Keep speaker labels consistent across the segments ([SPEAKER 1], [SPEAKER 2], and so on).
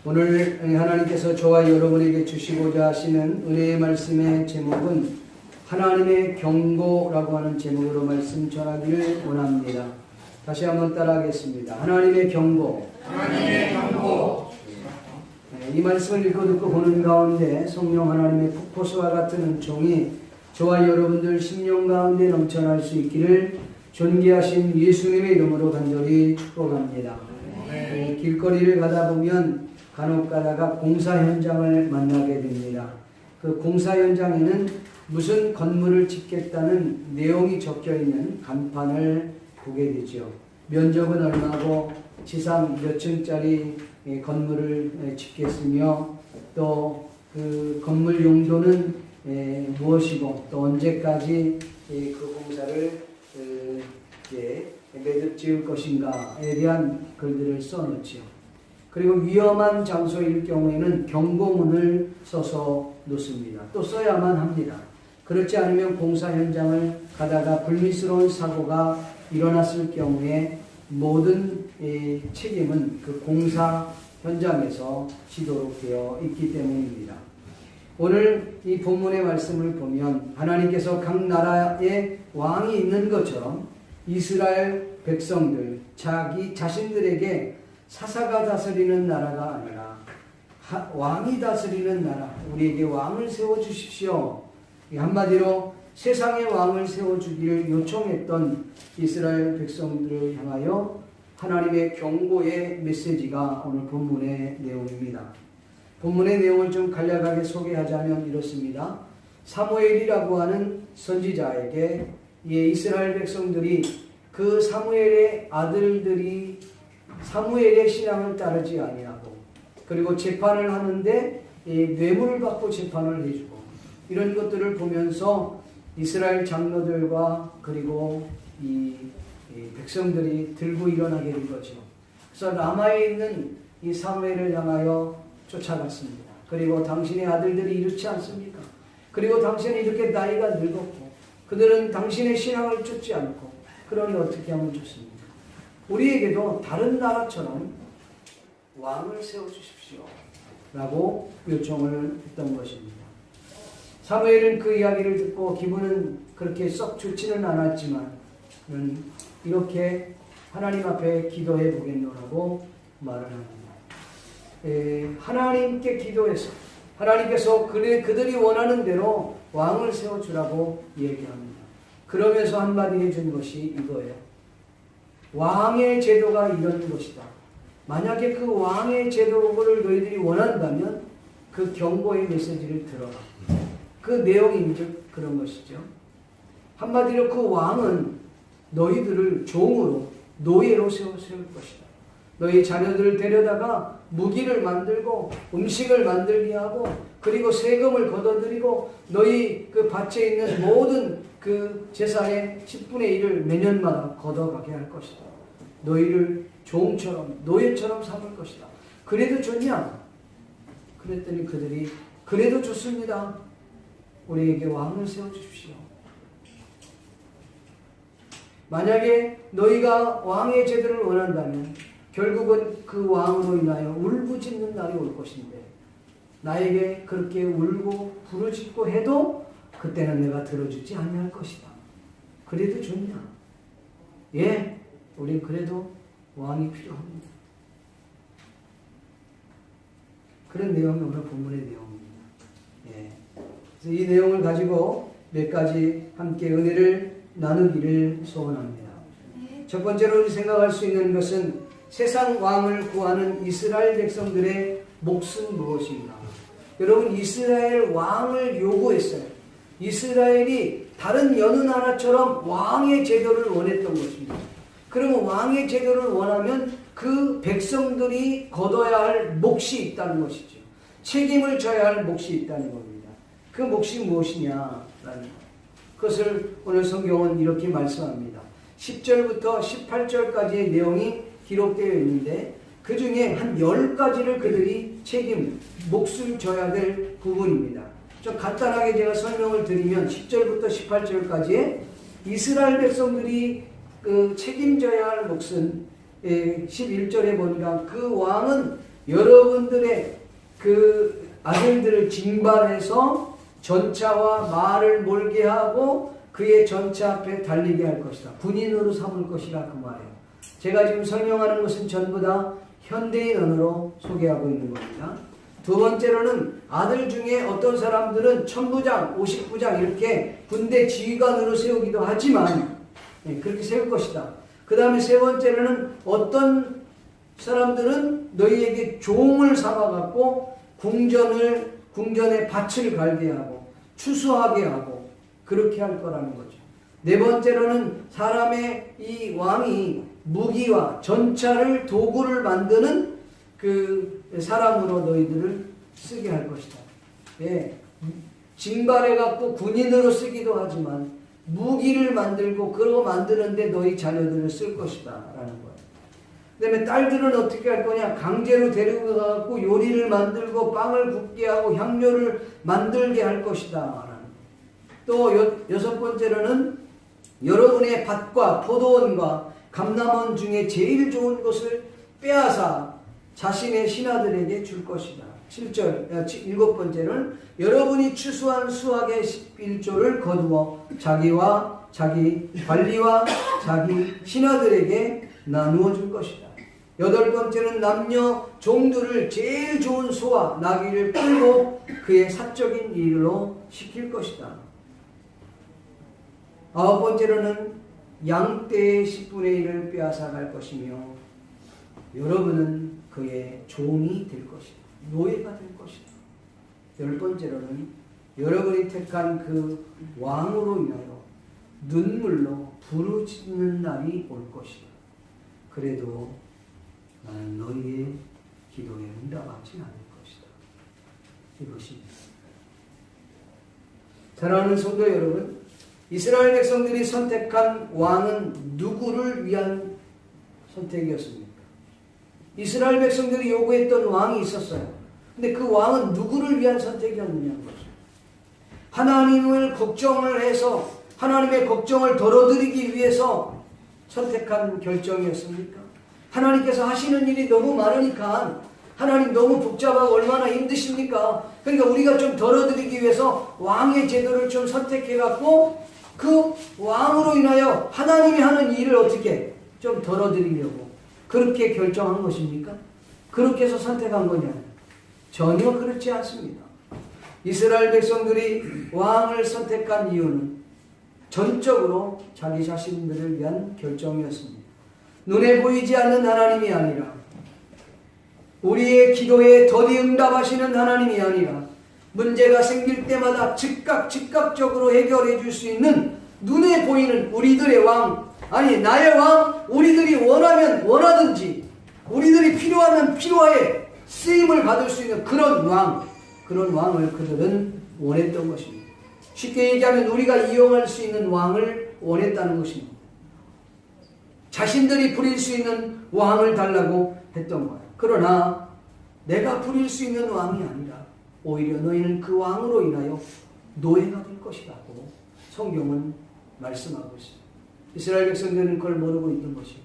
[SPEAKER 1] 오늘 하나님께서 저와 여러분에게 주시고자 하시는 은혜의 말씀의 제목은 하나님의 경고라고 하는 제목으로 말씀 전하기를 원합니다. 다시 한번 따라하겠습니다. 하나님의 경고.
[SPEAKER 2] 하나님의 경고.
[SPEAKER 1] 이 말씀을 읽고 듣고 보는 가운데 성령 하나님의 폭포수와 같은 은총이 저와 여러분들 심령 가운데 넘쳐날 수 있기를 존귀하신 예수님의 이름으로 간절히 축복합니다. 길거리를 가다 보면 간혹 가다가 공사 현장을 만나게 됩니다. 그 공사 현장에는 무슨 건물을 짓겠다는 내용이 적혀 있는 간판을 보게 되죠. 면적은 얼마고 지상 몇 층짜리 건물을 짓겠으며 또 그 건물 용도는 무엇이고 또 언제까지 그 공사를 매듭 지을 것인가에 대한 글들을 써놓죠. 그리고 위험한 장소일 경우에는 경고문을 써서 놓습니다. 또 써야만 합니다. 그렇지 않으면 공사 현장을 가다가 불미스러운 사고가 일어났을 경우에 모든 책임은 그 공사 현장에서 지도록 되어 있기 때문입니다. 오늘 이 본문의 말씀을 보면 하나님께서 각 나라에 왕이 있는 것처럼 이스라엘 백성들 자신들에게 사사가 다스리는 나라가 아니라 왕이 다스리는 나라, 우리에게 왕을 세워주십시오. 한마디로 세상에 왕을 세워주기를 요청했던 이스라엘 백성들을 향하여 하나님의 경고의 메시지가 오늘 본문의 내용입니다. 본문의 내용을 좀 간략하게 소개하자면 이렇습니다. 사무엘이라고 하는 선지자에게 이스라엘 백성들이 그 사무엘의 아들들이 사무엘의 신앙을 따르지 아니하고 그리고 재판을 하는데 뇌물을 받고 재판을 해주고 이런 것들을 보면서 이스라엘 장로들과 그리고 이 백성들이 들고 일어나게 된 거죠. 그래서 라마에 있는 이 사무엘을 향하여 쫓아갔습니다. 그리고 당신의 아들들이 이렇지 않습니까? 그리고 당신은 이렇게 나이가 늙었고 그들은 당신의 신앙을 쫓지 않고 그러니 어떻게 하면 좋습니까? 우리에게도 다른 나라처럼 왕을 세워주십시오 라고 요청을 했던 것입니다. 사무엘은 그 이야기를 듣고 기분은 그렇게 썩 좋지는 않았지만 이렇게 하나님 앞에 기도해 보겠노라고 말을 합니다. 하나님께 기도해서 하나님께서 그들이 원하는 대로 왕을 세워주라고 얘기합니다. 그러면서 한마디 해준 것이 이거예요. 왕의 제도가 이런 것이다. 만약에 그 왕의 제도를 너희들이 원한다면 그 경고의 메시지를 들어라. 그 내용이 이제 그런 것이죠. 한마디로 그 왕은 너희들을 종으로 노예로 세울 것이다. 너희 자녀들을 데려다가 무기를 만들고 음식을 만들게 하고 그리고 세금을 걷어들이고 너희 그 밭에 있는 모든 그 재산의 10분의 1을 매년마다 걷어가게 할 것이다. 너희를 종처럼 노예처럼 삼을 것이다. 그래도 좋냐? 그랬더니 그들이 그래도 좋습니다. 우리에게 왕을 세워주십시오. 만약에 너희가 왕의 제도를 원한다면 결국은 그 왕으로 인하여 울부짖는 날이 올 것인데 나에게 그렇게 울고 부르짖고 해도 그때는 내가 들어주지 않을 것이다. 그래도 좋냐? 예, 우린 그래도 왕이 필요합니다. 그런 내용이 오늘 본문의 내용입니다. 예. 그래서 이 내용을 가지고 몇 가지 함께 은혜를 나누기를 소원합니다. 첫 번째로 생각할 수 있는 것은 세상 왕을 구하는 이스라엘 백성들의 몫은 무엇인가? 여러분, 이스라엘 왕을 요구했어요. 이스라엘이 다른 여느 나라처럼 왕의 제도를 원했던 것입니다. 그러면 왕의 제도를 원하면 그 백성들이 거둬야 할 몫이 있다는 것이죠. 책임을 져야 할 몫이 있다는 겁니다. 그 몫이 무엇이냐라는 것. 그것을 오늘 성경은 이렇게 말씀합니다. 10절부터 18절까지의 내용이 기록되어 있는데 그 중에 한 10가지를 그들이 몫을 져야 될 부분입니다. 좀 간단하게 제가 설명을 드리면 10절부터 18절까지의 이스라엘 백성들이 책임져야 할 몫은 11절에 보니까 그 왕은 여러분들의 그 아들들을 징발해서 전차와 말을 몰게 하고 그의 전차 앞에 달리게 할 것이다. 군인으로 삼을 것이라 그 말이에요. 제가 지금 설명하는 것은 전부 다 현대인 언어로 소개하고 있는 겁니다. 두 번째로는 아들 중에 어떤 사람들은 천부장, 50부장 이렇게 군대 지휘관으로 세우기도 하지만 그렇게 세울 것이다. 그 다음에 세 번째로는 어떤 사람들은 너희에게 종을 삼아갖고 궁전에 밭을 갈게 하고 추수하게 하고 그렇게 할 거라는 거죠. 네 번째로는 사람의 이 왕이 무기와 전차를 도구를 만드는 그 사람으로 너희들을 쓰게 할 것이다. 예, 징발해갖고 군인으로 쓰기도 하지만 무기를 만들고 그러고 만드는데 너희 자녀들을 쓸 것이다 라는 거예요. 그 다음에 딸들은 어떻게 할 거냐? 강제로 데리고 가갖고 요리를 만들고 빵을 굽게 하고 향료를 만들게 할 것이다 라는 거예요. 또 여섯 번째로는 여러분의 밭과 포도원과 감람원 중에 제일 좋은 것을 빼앗아 자신의 신하들에게 줄 것이다. 7절, 일곱 번째는 여러분이 추수한 수확의 11조를 거두어 자기와 자기 관리와 자기 신하들에게 나누어 줄 것이다. 여덟 번째는 남녀 종들을 제일 좋은 소와 나귀를 끌고 그의 사적인 일로 시킬 것이다. 아홉 번째로는 양떼의 10분의 1을 빼앗아 갈 것이며 여러분은 그의 종이 될 것이다. 노예가 될 것이다. 열 번째로는 여러분이 택한 그 왕으로 인하여 눈물로 부르짖는 날이 올 것이다. 그래도 나는 너희의 기도에 응답하지 않을 것이다. 이것입니다. 사랑하는 성도 여러분, 이스라엘 백성들이 선택한 왕은 누구를 위한 선택이었습니까? 이스라엘 백성들이 요구했던 왕이 있었어요. 근데 그 왕은 누구를 위한 선택이었느냐는 거죠. 하나님을 걱정을 해서 하나님의 걱정을 덜어드리기 위해서 선택한 결정이었습니까? 하나님께서 하시는 일이 너무 많으니까 하나님 너무 복잡하고 얼마나 힘드십니까? 그러니까 우리가 좀 덜어드리기 위해서 왕의 제도를 좀 선택해갖고 그 왕으로 인하여 하나님이 하는 일을 어떻게 좀 덜어드리려고 그렇게 결정한 것입니까? 그렇게 해서 선택한 거냐? 전혀 그렇지 않습니다. 이스라엘 백성들이 왕을 선택한 이유는 전적으로 자기 자신들을 위한 결정이었습니다. 눈에 보이지 않는 하나님이 아니라 우리의 기도에 더디 응답하시는 하나님이 아니라 문제가 생길 때마다 즉각적으로 해결해 줄 수 있는 눈에 보이는 우리들의 왕, 아니 나의 왕, 우리들이 원하면 원하든지 우리들이 필요하면 필요하에 쓰임을 받을 수 있는 그런 왕을 그들은 원했던 것입니다. 쉽게 얘기하면 우리가 이용할 수 있는 왕을 원했다는 것입니다. 자신들이 부릴 수 있는 왕을 달라고 했던 거예요. 그러나 내가 부릴 수 있는 왕이 아니라 오히려 너희는 그 왕으로 인하여 노예가 될 것이라고 성경은 말씀하고 있습니다. 이스라엘 백성들은 그걸 모르고 있는 것입니다.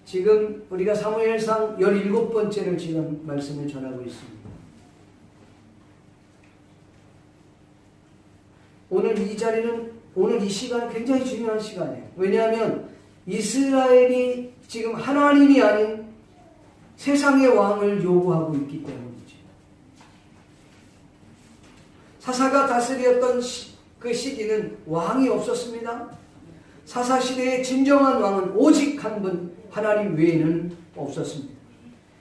[SPEAKER 1] 지금 우리가 사무엘상 17번째를 지금 말씀을 전하고 있습니다. 오늘 이 자리는, 오늘 이 시간 굉장히 중요한 시간이에요. 왜냐하면 이스라엘이 지금 하나님이 아닌 세상의 왕을 요구하고 있기 때문이죠. 사사가 다스렸던 그 시기는 왕이 없었습니다. 사사시대의 진정한 왕은 오직 한 분, 하나님 외에는 없었습니다.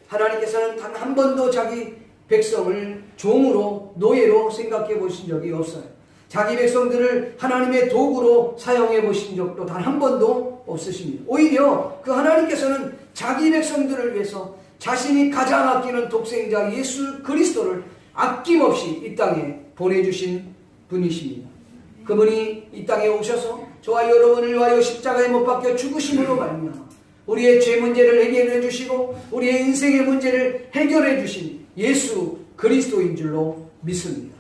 [SPEAKER 1] 하나님께서는 단 한 번도 자기 백성을 종으로, 노예로 생각해 보신 적이 없어요. 자기 백성들을 하나님의 도구로 사용해 보신 적도 단 한 번도 없으십니다. 오히려 그 하나님께서는 자기 백성들을 위해서 자신이 가장 아끼는 독생자 예수 그리스도를 아낌없이 이 땅에 보내주신 분이십니다. 그분이 이 땅에 오셔서 저와 여러분을 위하여 십자가에 못 박혀 죽으심으로 말미암아 우리의 죄 문제를 해결해 주시고 우리의 인생의 문제를 해결해 주신 예수 그리스도인 줄로 믿습니다.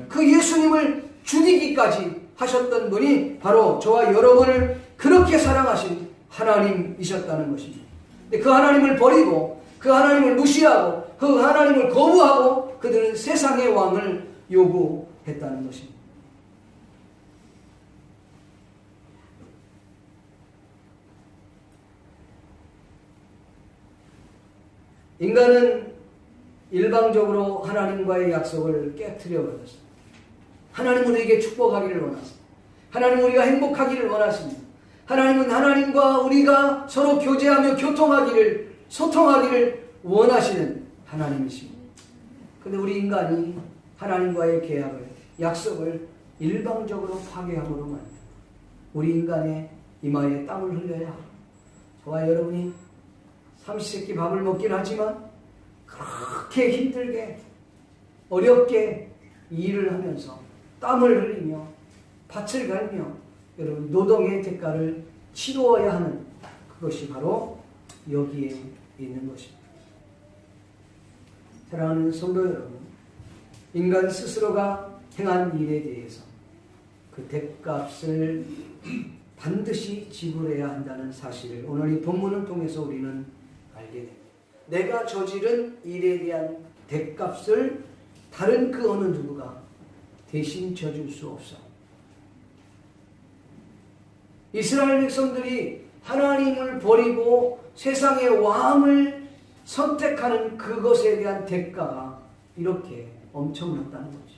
[SPEAKER 1] 그 예수님을 죽이기까지 하셨던 분이 바로 저와 여러분을 그렇게 사랑하신 하나님이셨다는 것입니다. 근데 그 하나님을 버리고 그 하나님을 무시하고 그 하나님을 거부하고 그들은 세상의 왕을 요구했다는 것입니다. 인간은 일방적으로 하나님과의 약속을 깨트려 버렸습니다. 하나님 우리에게 축복하기를 원하십니다. 하나님 우리가 행복하기를 원하십니다. 하나님은 하나님과 우리가 서로 교제하며 교통하기를, 소통하기를 원하시는 하나님이십니다. 그런데 우리 인간이 하나님과의 계약을, 약속을 일방적으로 파괴함으로 말입니다. 우리 인간의 이마에 땀을 흘려야 하고, 저와 여러분이 삼시세끼 밥을 먹긴 하지만 그렇게 힘들게 어렵게 일을 하면서 땀을 흘리며 밭을 갈며 여러분 노동의 대가를 치루어야 하는 그것이 바로 여기에 있는 것입니다. 사랑하는 성도 여러분, 인간 스스로가 행한 일에 대해서 그 대값을 반드시 지불해야 한다는 사실을 오늘 이 본문을 통해서 우리는 알게 됩니다. 내가 저지른 일에 대한 대값을 다른 그 어느 누구가 대신 져줄 수 없어. 이스라엘 백성들이 하나님을 버리고 세상의 왕을 선택하는 그것에 대한 대가가 이렇게 엄청났다는 거죠.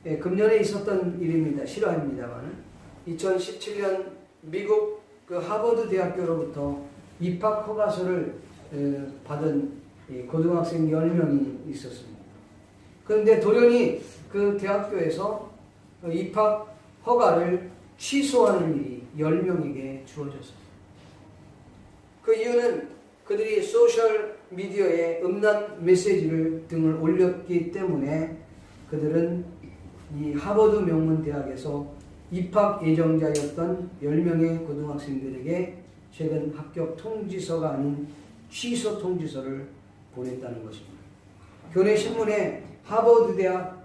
[SPEAKER 1] 예, 금년에 있었던 일입니다. 실화입니다만 2017년 미국 그 하버드 대학교로부터 입학 허가서를 받은 고등학생 10명이 있었습니다. 그런데 돌연히 그 대학교에서 입학 허가를 취소하는 일이 10명에게 주어졌습니다. 그 이유는 그들이 소셜 미디어에 음란 메시지를 등을 올렸기 때문에 그들은 이 하버드 명문 대학에서 입학 예정자였던 10명의 고등학생들에게 최근 합격 통지서가 아닌 취소 통지서를 보냈다는 것입니다. 교내 신문에 하버드 대학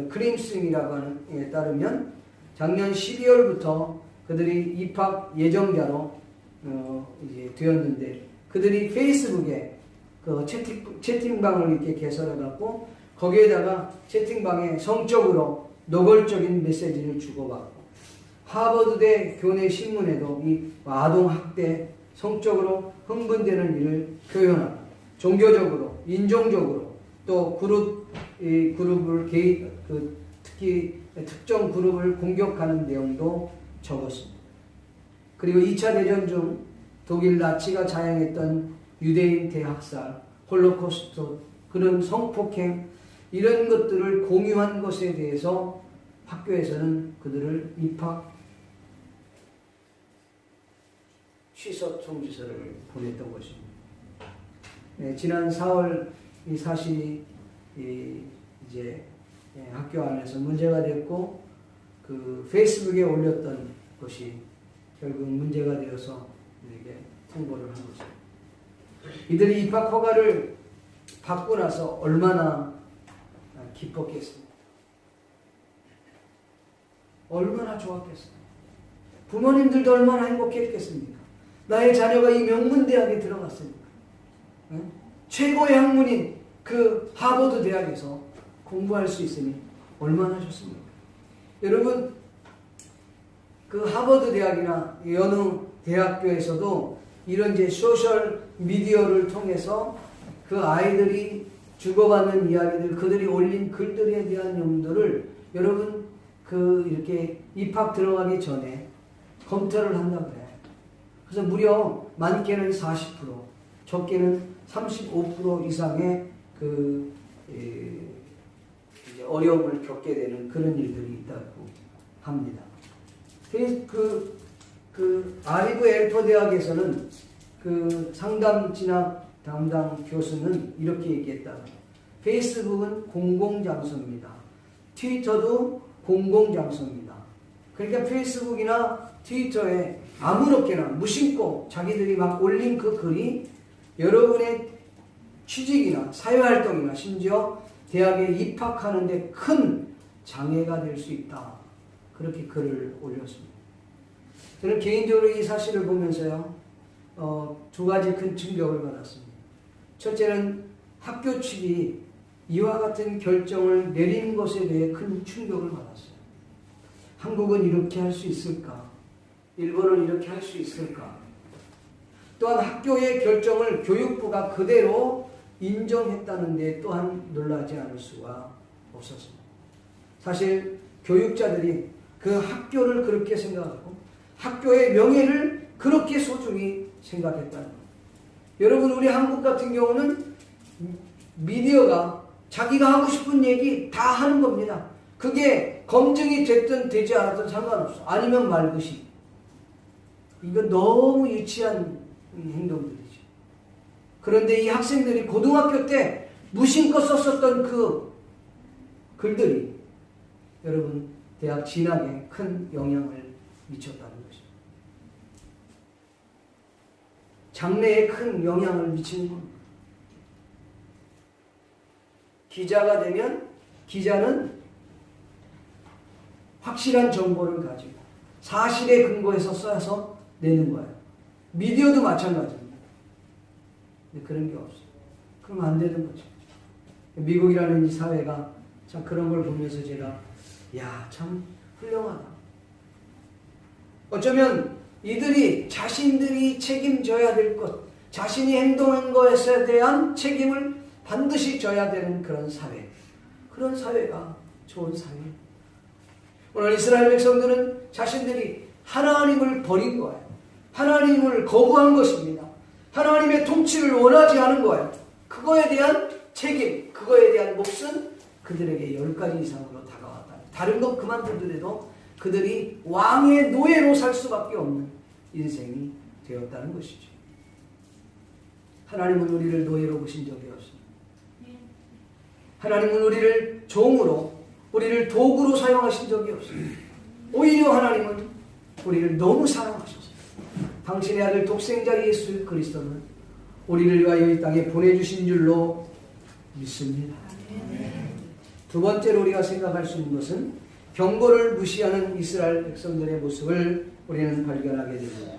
[SPEAKER 1] 크림슨이라고 하는 에 따르면 작년 12월부터 그들이 입학 예정자로 이제 되었는데 그들이 페이스북에 그 채팅방을 이렇게 개설해 갖고 거기에다가 채팅방에 성적으로 노골적인 메시지를 주고받고 하버드대 교내 신문에도 이 아동학대, 성적으로 흥분되는 일을 표현하고 종교적으로, 인종적으로 또 그룹을 특히 특정 그룹을 공격하는 내용도 적었습니다. 그리고 2차 대전 중 독일 나치가 자행했던 유대인 대학살, 홀로코스트, 그런 성폭행 이런 것들을 공유한 것에 대해서 학교에서는 그들을 입학 취소 통지서를 보냈던 것입니다. 네, 지난 4월 이 사실이 이제 학교 안에서 문제가 됐고 그 페이스북에 올렸던 것이 결국 문제가 되어서 이렇게 통보를 한 것입니다. 이들이 입학 허가를 받고 나서 얼마나 기뻤겠습니까? 얼마나 좋았겠습니까? 부모님들도 얼마나 행복했겠습니까? 나의 자녀가 이 명문대학에 들어갔으니까. 최고의 학문인 그 하버드 대학에서 공부할 수 있으니 얼마나 좋습니까? 여러분, 그 하버드 대학이나 여느 대학교에서도 이런 이제 소셜 미디어를 통해서 그 아이들이 주고받는 이야기들, 그들이 올린 글들에 대한 용도를 여러분 이렇게 입학 들어가기 전에 검토를 한다고 그래요. 그래서 무려 많게는 40%, 적게는 35% 이상의 이제 어려움을 겪게 되는 그런 일들이 있다고 합니다. 아리브 엘퍼 대학에서는 그 상담 진학 담당 교수는 이렇게 얘기했다. 페이스북은 공공장소입니다. 트위터도 공공장소입니다. 그러니까 페이스북이나 트위터에 아무렇게나 무심코 자기들이 막 올린 그 글이 여러분의 취직이나 사회활동이나 심지어 대학에 입학하는 데 큰 장애가 될 수 있다. 그렇게 글을 올렸습니다. 저는 개인적으로 이 사실을 보면서요, 두 가지 큰 충격을 받았습니다. 첫째는 학교 측이 이와 같은 결정을 내린 것에 대해 큰 충격을 받았어요. 한국은 이렇게 할 수 있을까? 일본은 이렇게 할 수 있을까? 또한 학교의 결정을 교육부가 그대로 인정했다는 데 또한 놀라지 않을 수가 없었습니다. 사실 교육자들이 그 학교를 그렇게 생각하고 학교의 명예를 그렇게 소중히 생각했다는 겁니다. 여러분, 우리 한국 같은 경우는 미디어가 자기가 하고 싶은 얘기 다 하는 겁니다. 그게 검증이 됐든 되지 않았든 상관없어. 아니면 말듯이. 이건 너무 유치한 행동들이죠. 그런데 이 학생들이 고등학교 때 무심코 썼었던 그 글들이 여러분 대학 진학에 큰 영향을 미쳤다는 것입니다. 장래에 큰 영향을 미치는 겁니다. 기자가 되면 기자는 확실한 정보를 가지고 사실에 근거해서 써서 내는 거예요. 미디어도 마찬가지입니다. 근데 그런 게 없어요. 그러면 안 되는 거죠. 미국이라는 이 사회가 참 그런 걸 보면서 제가 참 훌륭하다. 어쩌면 이들이 자신들이 책임져야 될 것, 자신이 행동한 것에 대한 책임을 반드시 져야 되는 그런 사회, 그런 사회가 좋은 사회입니다. 오늘 이스라엘 백성들은 자신들이 하나님을 버린 거예요. 하나님을 거부한 것입니다. 하나님의 통치를 원하지 않은 거예요. 그거에 대한 책임, 그거에 대한 몫은 그들에게 10가지 이상으로 다가왔다. 다른 것 그만두더라도 그들이 왕의 노예로 살 수밖에 없는 인생이 되었다는 것이죠. 하나님은 우리를 노예로 보신 적이 없습니다. 하나님은 우리를 종으로, 우리를 도구로 사용하신 적이 없습니다. 오히려 하나님은 우리를 너무 사랑하셨습니다. 당신의 아들 독생자 예수 그리스도는 우리를 위하여 이 땅에 보내주신 줄로 믿습니다. 두 번째로 우리가 생각할 수 있는 것은 경고를 무시하는 이스라엘 백성들의 모습을 우리는 발견하게 됩니다.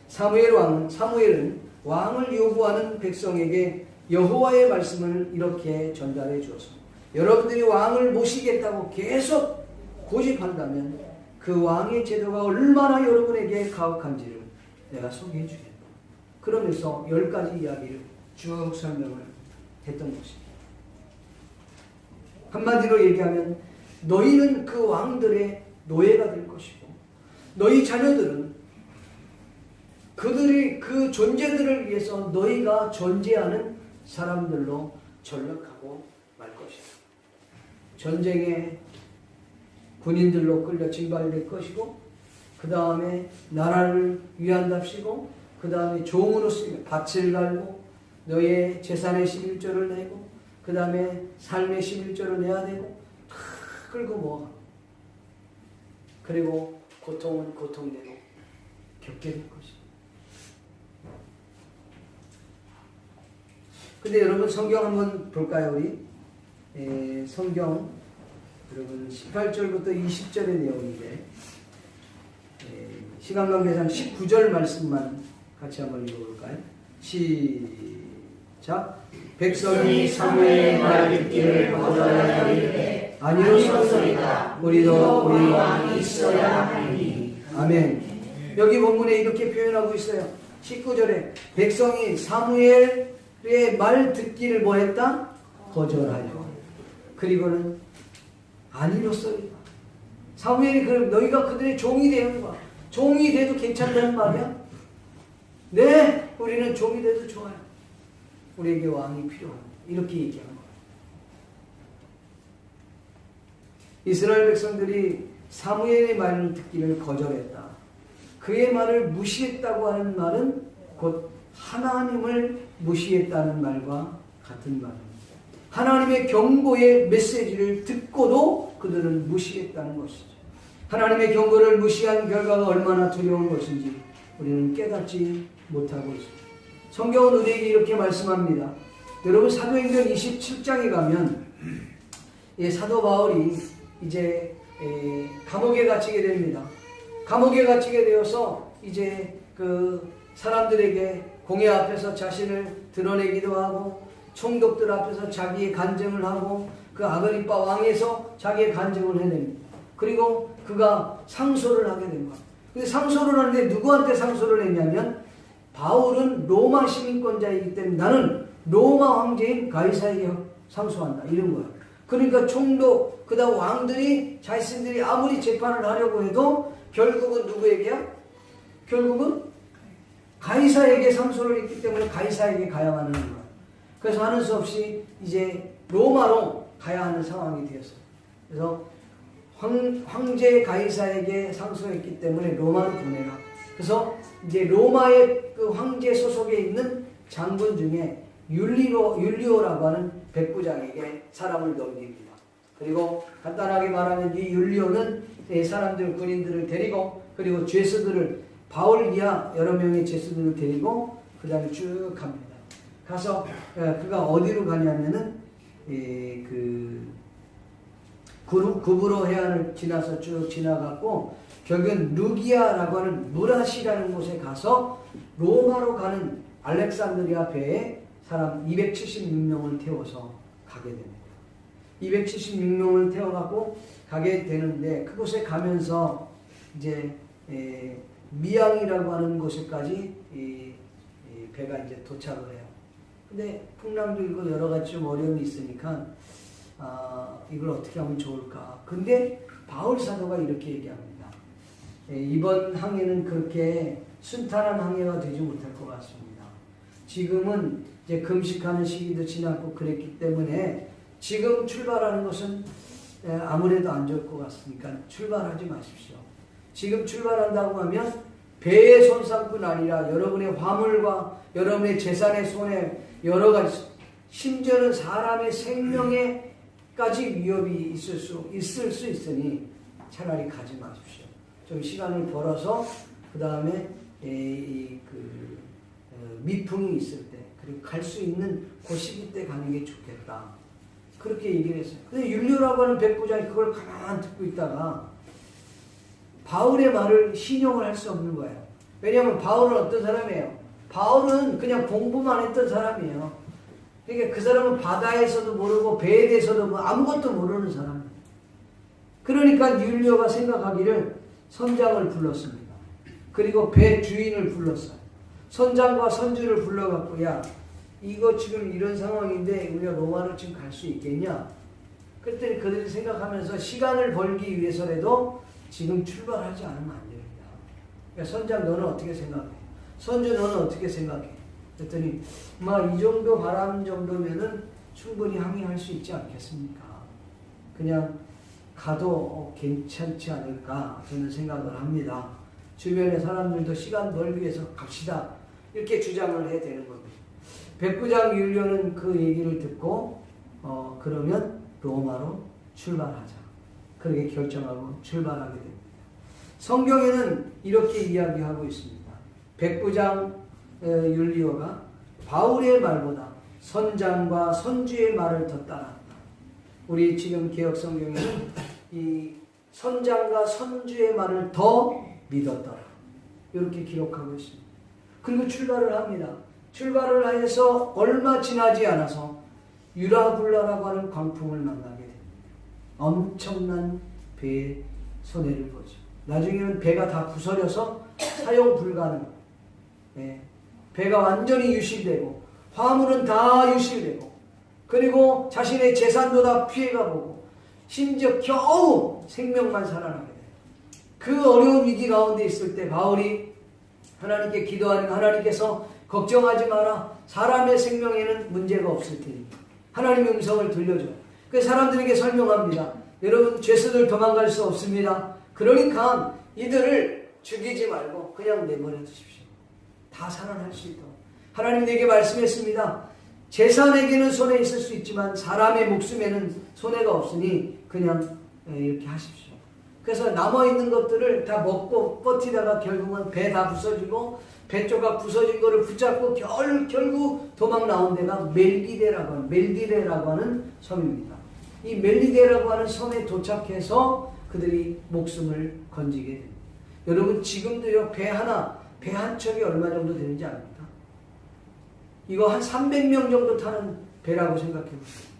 [SPEAKER 1] 사무엘은 왕을 요구하는 백성에게 여호와의 말씀을 이렇게 전달해 주었습니다. 여러분들이 왕을 모시겠다고 계속 고집한다면 그 왕의 제도가 얼마나 여러분에게 가혹한지를 내가 소개해 주겠다. 그러면서 10가지 이야기를 쭉 설명을 했던 것입니다. 한마디로 얘기하면 너희는 그 왕들의 노예가 될 것이고 너희 자녀들은 그들이 그 존재들을 위해서 너희가 존재하는 사람들로 전락하고 말 것이다. 전쟁에 군인들로 끌려 징발될 것이고 그 다음에 나라를 위한답시고 그 다음에 종으로 쓰며 밭을 갈고 너의 재산의 11조를 내고 그 다음에 삶의 11조를 내야 되고 다 끌고 모아. 그리고 고통은 고통대로 겪게 될 것이다. 근데 여러분 성경 한번 볼까요? 우리 성경 여러분 18절부터 20절의 내용인데 시간 관계상 19절 말씀만 같이 한번 읽어볼까요? 시작. 백성이 사무엘의 말 듣기를 거절하여 이르되 아니로소이다. 우리도 우리 왕이 있어야 하니. 아멘. 여기 본문에 이렇게 표현하고 있어요. 19절에 백성이 사무엘의 말 듣기를 뭐했다? 거절하여. 그리고는 아니로소이다. 사무엘이 너희가 그들의 종이 되는 거야. 종이 돼도 괜찮다는 말이야? 네, 우리는 종이 돼도 좋아요. 우리에게 왕이 필요합니다. 이렇게 얘기하는 거예요. 이스라엘 백성들이 사무엘의 말을 듣기를 거절했다. 그의 말을 무시했다고 하는 말은 곧 하나님을 무시했다는 말과 같은 말입니다. 하나님의 경고의 메시지를 듣고도 그들은 무시했다는 것이죠. 하나님의 경고를 무시한 결과가 얼마나 두려운 것인지 우리는 깨닫지 못하고 있습니다. 성경은 우리에게 이렇게 말씀합니다. 여러분 사도행전 27장에 가면 사도 바울이 이제 감옥에 갇히게 됩니다. 감옥에 갇히게 되어서 이제 그 사람들에게 공회 앞에서 자신을 드러내기도 하고 총독들 앞에서 자기의 간증을 하고 그 아그리빠 왕에서 자기의 간증을 해냅니다. 그리고 그가 상소를 하게 된 거예요. 근데 상소를 하는데 누구한테 상소를 했냐면 바울은 로마 시민권자이기 때문에 나는 로마 황제인 가이사에게 상소한다 이런 거예요. 그러니까 총독 그다음 왕들이 자신들이 아무리 재판을 하려고 해도 결국은 누구에게야? 결국은 가이사에게 상소를 했기 때문에 가이사에게 가야만 하는 거예요. 그래서 하는 수 없이 이제 로마로 가야 하는 상황이 되었어요. 그래서 황제 가이사에게 상소했기 때문에 로마로 보내라. 그래서 이제 로마의 그 황제 소속에 있는 장군 중에 율리오라고 하는 백부장에게 사람을 넘깁니다. 그리고 간단하게 말하면 이 율리오는 사람들 군인들을 데리고 그리고 죄수들을 바울 이하 여러 명의 죄수들을 데리고 그 다음에 쭉 갑니다. 가서 그가 어디로 가냐면은 구브로 해안을 지나서 쭉 지나갔고 결국은 루기아라고 하는 무라시라는 곳에 가서 로마로 가는 알렉산드리아 배에 사람 276명을 태워서 가게 됩니다. 276명을 태워갖고 가게 되는데 그곳에 가면서 이제 미양이라고 하는 곳에까지 배가 이제 도착을 해요. 근데 풍랑도 있고 여러 가지 좀 어려움이 있으니까 이걸 어떻게 하면 좋을까. 근데 바울 사도가 이렇게 얘기합니다. 이번 항해는 그렇게 순탄한 항해가 되지 못할 것 같습니다. 지금은 이제 금식하는 시기도 지났고 그랬기 때문에 지금 출발하는 것은 아무래도 안 좋을 것 같으니까 출발하지 마십시오. 지금 출발한다고 하면 배의 손상뿐 아니라 여러분의 화물과 여러분의 재산의 손해 여러 가지 심지어는 사람의 생명에까지 위협이 있을 수 있으니 차라리 가지 마십시오. 좀 시간을 벌어서 그 다음에 미풍이 있을 때 그리고 갈 수 있는 그 시기 때 가는 게 좋겠다. 그렇게 얘기를 했어요. 근데 율리오라고 하는 백부장이 그걸 가만 듣고 있다가 바울의 말을 신용을 할 수 없는 거예요. 왜냐하면 바울은 어떤 사람이에요? 바울은 그냥 공부만 했던 사람이에요. 그러니까 그 사람은 바다에서도 모르고 배에 대해서도 아무것도 모르는 사람이에요. 그러니까 율리오가 생각하기를 선장을 불렀습니다. 그리고 배 주인을 불렀어요. 선장과 선주를 불러갖고 야 이거 지금 이런 상황인데 우리가 로마로 지금 갈 수 있겠냐? 그랬더니 그들이 생각하면서 시간을 벌기 위해서라도 지금 출발하지 않으면 안 됩니다. 그러니까 선장 너는 어떻게 생각해? 선주 너는 어떻게 생각해? 그랬더니 이 정도 바람 정도면은 충분히 항해할 수 있지 않겠습니까? 그냥 가도 괜찮지 않을까 저는 생각을 합니다. 주변의 사람들도 시간 벌기 위해서 갑시다. 이렇게 주장을 해야 되는 겁니다. 백부장 율리오는 그 얘기를 듣고 그러면 로마로 출발하자. 그렇게 결정하고 출발하게 됩니다. 성경에는 이렇게 이야기하고 있습니다. 백부장 율리오가 바울의 말보다 선장과 선주의 말을 더 따랐다. 우리 지금 개혁 성경에는 이 선장과 선주의 말을 더 믿었더라. 이렇게 기록하고 있습니다. 그리고 출발을 합니다. 출발을 해서 얼마 지나지 않아서 유라굴라라고 하는 광풍을 만나게 됩니다. 엄청난 배의 손해를 보죠. 나중에는 배가 다 부서져서 사용 불가능. 배가 완전히 유실되고 화물은 다 유실되고 그리고 자신의 재산도 다 피해가 보고 심지어 겨우 생명만 살아나게 돼요. 그 어려운 위기 가운데 있을 때 바울이 하나님께 기도하는 하나님께서 걱정하지 마라. 사람의 생명에는 문제가 없을 테니 하나님의 음성을 들려줘요. 그 사람들에게 설명합니다. 여러분 죄수들 도망갈 수 없습니다. 그러니까 이들을 죽이지 말고 그냥 내버려 두십시오. 다 살아날 수 있도록. 하나님 내게 말씀했습니다. 재산에게는 손해 있을 수 있지만 사람의 목숨에는 손해가 없으니 그냥 이렇게 하십시오. 그래서 남아있는 것들을 다 먹고 버티다가 결국은 배 다 부서지고 배 조각 부서진 거를 붙잡고 결국 도망 나온 데가 멜디레라고 하는 섬입니다. 이 멜디레라고 하는 섬에 도착해서 그들이 목숨을 건지게 됩니다. 여러분 지금도요 배 한 척이 얼마 정도 되는지 압니까? 이거 한 300명 정도 타는 배라고 생각해 보세요.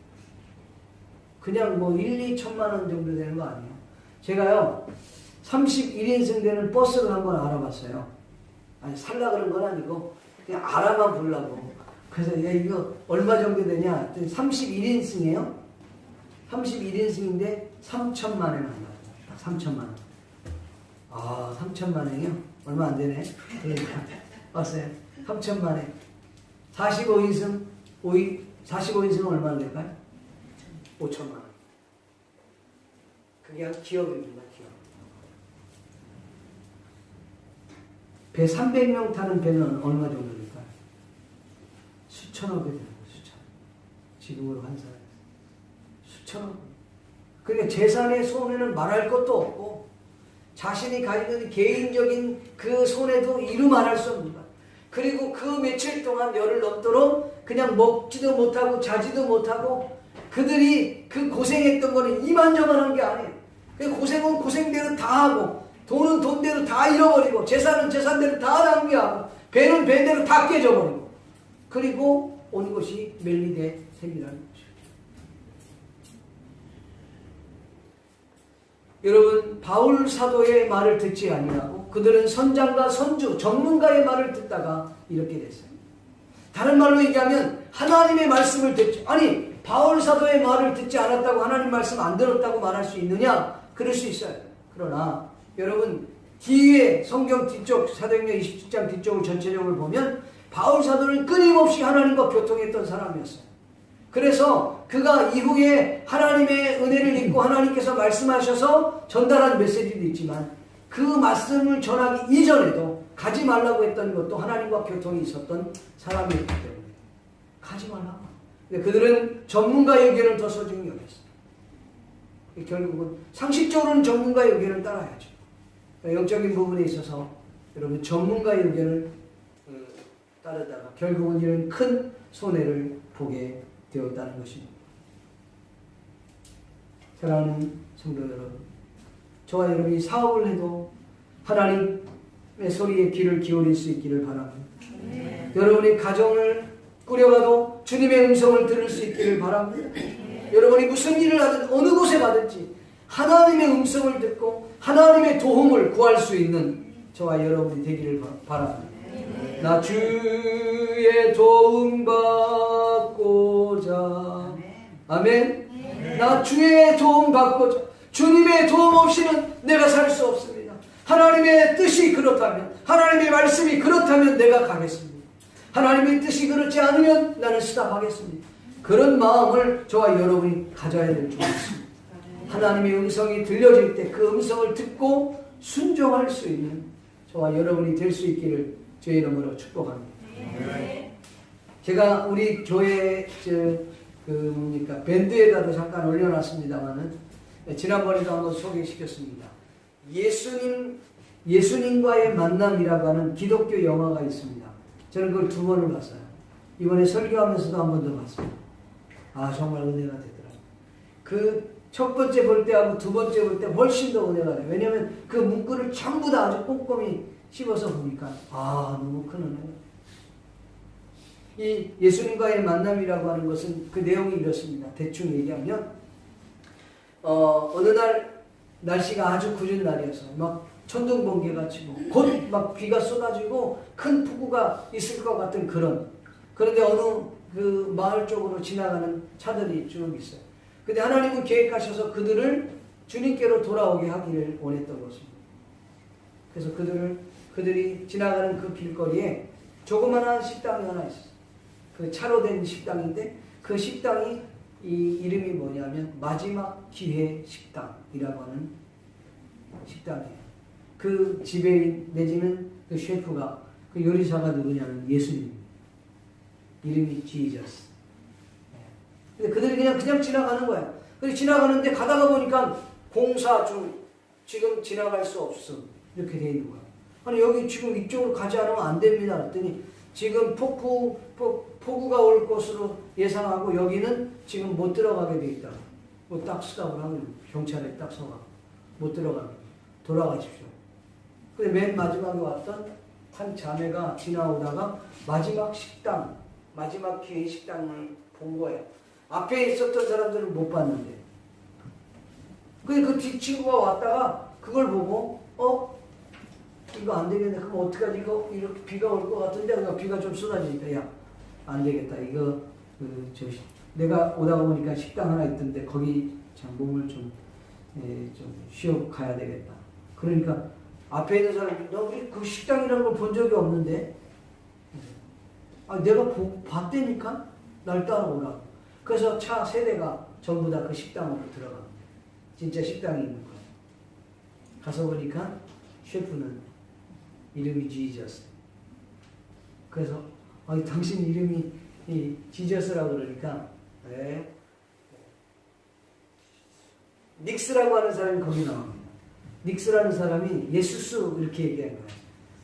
[SPEAKER 1] 그냥 뭐 1, 2천만 원 정도 되는 거 아니에요. 제가요 31인승 되는 버스를 한번 알아봤어요. 아니 살라 그런 건 아니고 그냥 알아만 보려고. 그래서 야 이거 얼마 정도 되냐? 31인승이에요. 31인승인데 3천만 원에 만나요. 딱 3천만 원. 아 3천만 원이요? 얼마 안 되네. 그러니까 봤어요. 3천만 원. 45인승 45인승은 얼마나 될까요? 5천만 원. 그게 한 기업입니다. 기업. 배 300명 타는 배는 얼마 정도 될까요? 수천억이 되는 거예요. 수천. 지금으로 환산해서. 수천억. 그러니까 재산의 손해는 말할 것도 없고 자신이 가지고 있는 개인적인 그 손해도 이루 말할 수 없습니다. 그리고 그 며칠 동안 열흘 넘도록 그냥 먹지도 못하고 자지도 못하고 그들이 그 고생했던 거는 이만저만한 게 아니에요. 그 고생은 고생대로 다 하고 돈은 돈대로 다 잃어버리고 재산은 재산대로 다 낭비하고 배는 배대로 다 깨져버리고 그리고 온 것이 멜리데 셈이라는 것이죠. 여러분 바울 사도의 말을 듣지 아니하고 그들은 선장과 선주 전문가의 말을 듣다가 이렇게 됐어요. 다른 말로 얘기하면 하나님의 말씀을 듣죠. 아니 바울 사도의 말을 듣지 않았다고 하나님 말씀 안 들었다고 말할 수 있느냐? 그럴 수 있어요. 그러나 여러분 뒤에 성경 뒤쪽 사도행전 27장 뒤쪽을 전체적으로 보면 바울 사도는 끊임없이 하나님과 교통했던 사람이었어요. 그래서 그가 이후에 하나님의 은혜를 입고 하나님께서 말씀하셔서 전달한 메시지도 있지만 그 말씀을 전하기 이전에도 가지 말라고 했던 것도 하나님과 교통이 있었던 사람이었기 때문에 가지 말라고. 근데 그들은 전문가의 의견을 더 소중히 여겼어요. 결국은 상식적으로는 전문가의 의견을 따라야죠. 영적인 부분에 있어서 여러분 전문가의 의견을 따르다가 결국은 이런 큰 손해를 보게 되었다는 것입니다. 사랑하는 성도 여러분, 저와 여러분이 사업을 해도 하나님의 소리에 귀를 기울일 수 있기를 바랍니다. 여러분이 가정을 꾸려가도 주님의 음성을 들을 수 있기를 바랍니다. 여러분이 무슨 일을 하든 어느 곳에 가든지 하나님의 음성을 듣고 하나님의 도움을 구할 수 있는 저와 여러분이 되기를 바랍니다. 나 주의 도움 받고자 아멘. 나 주의 도움 받고자 주님의 도움 없이는 내가 살 수 없습니다. 하나님의 뜻이 그렇다면 하나님의 말씀이 그렇다면 내가 가겠습니다. 하나님의 뜻이 그렇지 않으면 나는 스탑하겠습니다. 그런 마음을 저와 여러분이 가져야 될 줄 믿습니다. 하나님의 음성이 들려질 때 그 음성을 듣고 순종할 수 있는 저와 여러분이 될 수 있기를 주의 이름으로 축복합니다. 제가 우리 교회 밴드에다도 잠깐 올려놨습니다만은 지난번에도 한번 소개시켰습니다. 예수님과의 만남이라고 하는 기독교 영화가 있습니다. 저는 그걸 2번을 봤어요. 이번에 설교하면서도 한 번 더 봤어요. 아 정말 은혜가 되더라고요. 그 첫 번째 볼 때하고 두 번째 볼 때 훨씬 더 은혜가 돼요. 왜냐하면 그 문구를 전부 다 아주 꼼꼼히 씹어서 보니까 아 너무 큰 은혜가. 이 예수님과의 만남이라고 하는 것은 그 내용이 이렇습니다. 대충 얘기하면 어느 날 날씨가 아주 궂은 날이어서 막 천둥번개가 치고 곧 막 비가 쏟아지고 큰 폭우가 있을 것 같은 그런데 어느 그 마을 쪽으로 지나가는 차들이 쭉 있어요. 근데 하나님은 계획하셔서 그들을 주님께로 돌아오게 하기를 원했던 것입니다. 그래서 그들이 지나가는 그 길거리에 조그마한 식당이 하나 있었어요. 그 차로 된 식당인데 그 식당이 이 이름이 뭐냐면 마지막 기회 식당이라고 하는 식당이에요. 그 지배인 내지는 그 셰프가 그 요리사가 누구냐면 예수님. 이름이 지저스. 근데 그들이 그냥 지나가는 거야. 그래서 지나가는데 가다가 보니까 공사 중 지금 지나갈 수 없음 이렇게 돼 있는 거야. 아니 여기 지금 이쪽으로 가지 않으면 안 됩니다. 그랬더니 지금 폭우가 올 것으로 예상하고 여기는 지금 못 들어가게 돼 있다. 뭐 딱 스탑을 하고 경찰에 딱 서가. 못 들어갑니다. 돌아가십시오. 근데 맨 마지막에 왔던 한 자매가 지나오다가 마지막 식당, 마지막 기회 식당을 본 거예요. 앞에 있었던 사람들은 못 봤는데. 그 뒷친구가 왔다가 그걸 보고, 이거 안 되겠네. 그럼 어떡하지? 이거, 이렇게 비가 올 것 같은데, 그러니까 비가 좀 쏟아지니까, 야, 안 되겠다. 이거, 내가 오다가 보니까 식당 하나 있던데, 거기 참 몸을 좀 쉬어 가야 되겠다. 그러니까, 앞에 있는 사람이, 너 우리 그 식당이라는 걸 본 적이 없는데, 내가 봤다니까? 날 따라오라고. 그래서 차 세대가 전부 다 그 식당으로 들어갑니다. 진짜 식당이 있는 거예요. 가서 보니까 셰프는 이름이 지저스. 그래서 당신 이름이 지저스라고 그러니까 네. 닉스라고 하는 사람이 거기 나옵니다. 닉스라는 사람이 예수스 이렇게 얘기한 거예요.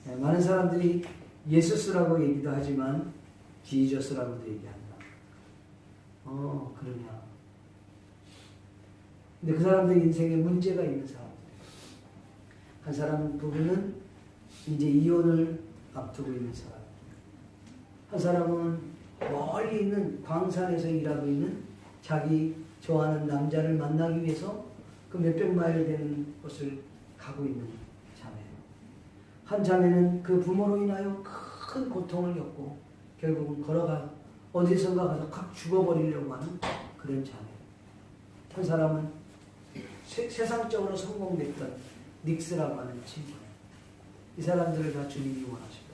[SPEAKER 1] 네, 많은 사람들이 예수스라고 얘기도 하지만 지저스라고도 얘기한다. 그러냐. 근데 그 사람들 인생에 문제가 있는 사람. 한 사람 부부는 이제 이혼을 앞두고 있는 사람. 한 사람은 멀리 있는 광산에서 일하고 있는 자기 좋아하는 남자를 만나기 위해서 그 몇백 마일 되는 곳을 가고 있는 자매예요. 한 자매는 그 부모로 인하여 큰 고통을 겪고 결국은 걸어가 어디선가 가서 확 죽어버리려고 하는 그런 자매예요. 한 사람은 세상적으로 성공됐던 닉스라고 하는 친구예요. 이 사람들을 다 주님이 원하시고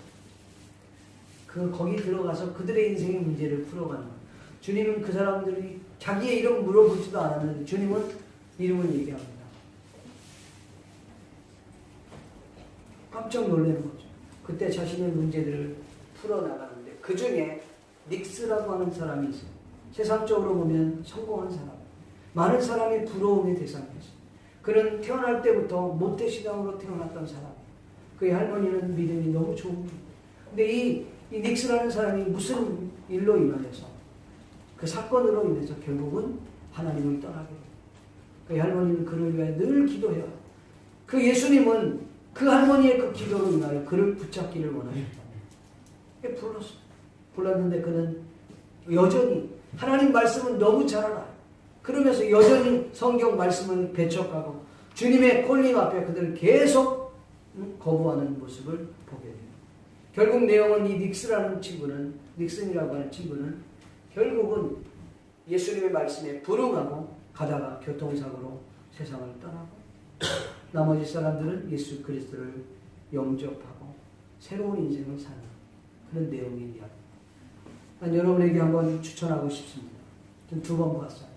[SPEAKER 1] 거기 들어가서 그들의 인생의 문제를 풀어가는 거예요. 주님은 그 사람들이 자기의 이름 물어보지도 않았는데 주님은 이름을 얘기합니다. 깜짝 놀라는 거죠. 그때 자신의 문제들을 풀어나가는데 그 중에 닉스라고 하는 사람이 있어요. 세상적으로 보면 성공한 사람. 많은 사람이 부러움의 대상이었어요. 그는 태어날 때부터 모태신앙으로 태어났던 사람이에요. 그의 할머니는 믿음이 너무 좋은 거예요. 근데 이 닉스라는 사람이 무슨 일로 인하여서 그 사건으로 인해서 결국은 하나님을 떠나게 돼요. 그의 할머니는 그를 위해 늘 기도해요. 그 예수님은 그 할머니의 그 기도로 인하여 그를 붙잡기를 원하셨다. 불렀는데 그는 여전히 하나님 말씀은 너무 잘 알아요. 그러면서 여전히 성경 말씀을 배척하고 주님의 콜림 앞에 그들을 계속 거부하는 모습을 보게 돼요. 결국 내용은 이 닉슨이라고 하는 친구는 결국은 예수님의 말씀에 불응하고 가다가 교통사고로 세상을 떠나고 나머지 사람들은 예수 그리스도를 영접하고 새로운 인생을 사는 그런 내용의 이야기입니다. 난 여러분에게 한번 추천하고 싶습니다. 전 2번 봤어요.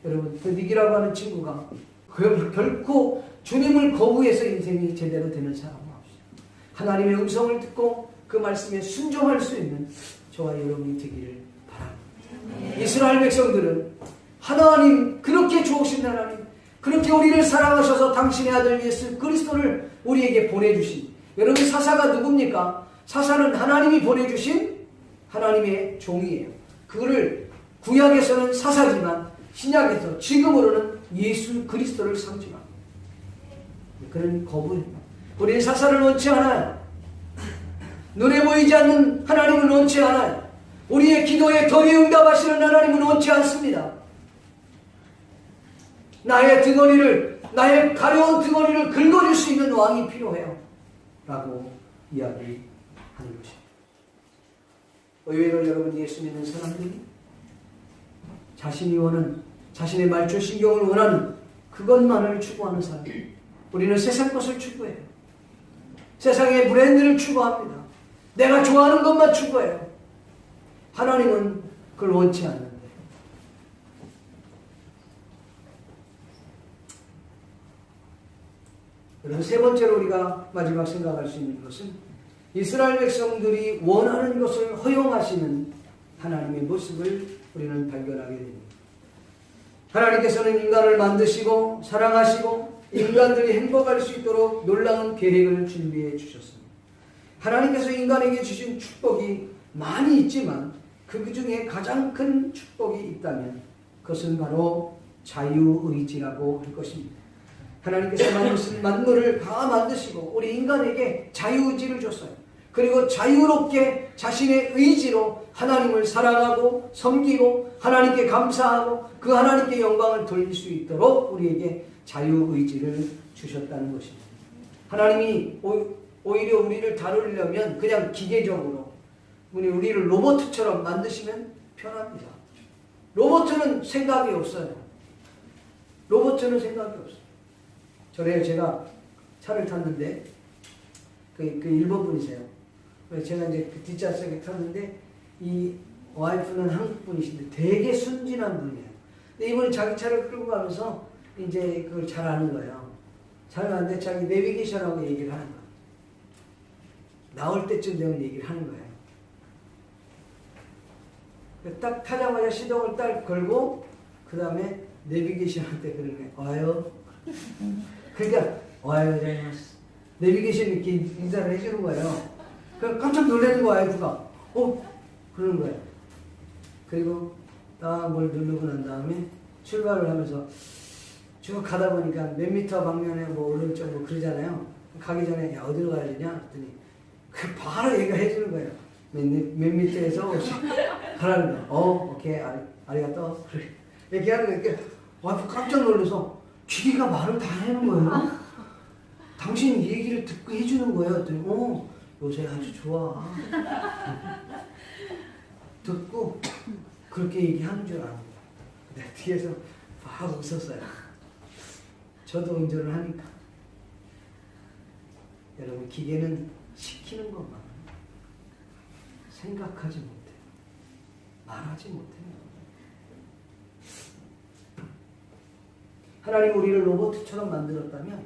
[SPEAKER 1] 여러분, 그 닉이라고 하는 친구가 결코 주님을 거부해서 인생이 제대로 되는 사람은 없어요. 하나님의 음성을 듣고 그 말씀에 순종할 수 있는 저와 여러분이 되기를 바랍니다. 이스라엘 백성들은 하나님, 그렇게 좋으신 하나님, 그렇게 우리를 사랑하셔서 당신의 아들 예수 그리스도를 우리에게 보내주신, 여러분 사사가 누굽니까? 사사는 하나님이 보내주신 하나님의 종이에요. 그거를 구약에서는 사사지만 신약에서 지금으로는 예수 그리스도를 상징합니다. 그런 거부입니다. 우리는 사사를 원치 않아요. 눈에 보이지 않는 하나님을 원치 않아요. 우리의 기도에 덜이 응답하시는 하나님은 원치 않습니다. 나의 가려운 등어리를 긁어줄 수 있는 왕이 필요해요. 라고 이야기하는 것입니다. 의외로 여러분 예수 믿는 사람들이 자신이 원하는, 자신의 말초신경을 원하는 그것만을 추구하는 사람. 우리는 세상 것을 추구해요. 세상의 브랜드를 추구합니다. 내가 좋아하는 것만 추구해요. 하나님은 그걸 원치 않는데. 그래서 세 번째로 우리가 마지막 생각할 수 있는 것은 이스라엘 백성들이 원하는 것을 허용하시는 하나님의 모습을 우리는 발견하게 됩니다. 하나님께서는 인간을 만드시고 사랑하시고 인간들이 행복할 수 있도록 놀라운 계획을 준비해 주셨습니다. 하나님께서 인간에게 주신 축복이 많이 있지만 그 중에 가장 큰 축복이 있다면 그것은 바로 자유의지라고 할 것입니다. 하나님께서 만드신 만물을 다 만드시고 우리 인간에게 자유의지를 줬어요. 그리고 자유롭게 자신의 의지로 하나님을 사랑하고 섬기고 하나님께 감사하고 그 하나님께 영광을 돌릴 수 있도록 우리에게 자유의지를 주셨다는 것입니다. 하나님이 오히려 우리를 다루려면 그냥 기계적으로 우리를 로봇처럼 만드시면 편합니다. 로봇은 생각이 없어요. 로봇은 생각이 없어요. 전에 제가 차를 탔는데 그 일본 분이세요. 제가 이제 그 뒷좌석에 탔는데 이 와이프는 한국 분이신데 되게 순진한 분이에요. 근데 이분이 자기 차를 끌고 가면서 이제 그걸 잘 아는 거예요. 잘 아는데 자기 내비게이션하고 얘기를 하는 거예요. 나올 때쯤 되면 얘기를 하는 거예요. 딱 타자마자 시동을 딱 걸고 그 다음에 내비게이션한테 그러는 거예요. 와요. 그러니까 와요. 내비게이션 이렇게 인사를 해주는 거예요. 그럼 깜짝 놀라는 거야, 와이프가. 그러는 거예요. 그리고 딱 뭘 누르고 난 다음에 출발을 하면서 쭉 가다 보니까 몇 미터 방면에 뭐 오른쪽 뭐 그러잖아요. 가기 전에 야 어디로 가야 되냐 했더니 그 바로 얘가 해주는 거예요. 몇 미터에서 가라는 거예요. 오케이 아리가또 이렇게 하는 거예요. 그러니까 와이프 깜짝 놀라서 기계가 말을 다 하는 거예요. 당신 얘기를 듣고 해주는 거예요. 그랬더니 요새 아주 좋아. 듣고 그렇게 얘기하는 줄 아는 거야. 뒤에서 막 웃었어요. 저도 운전을 하니까. 여러분 기계는 시키는 것만 생각하지 못해요. 말하지 못해요. 하나님 우리를 로봇처럼 만들었다면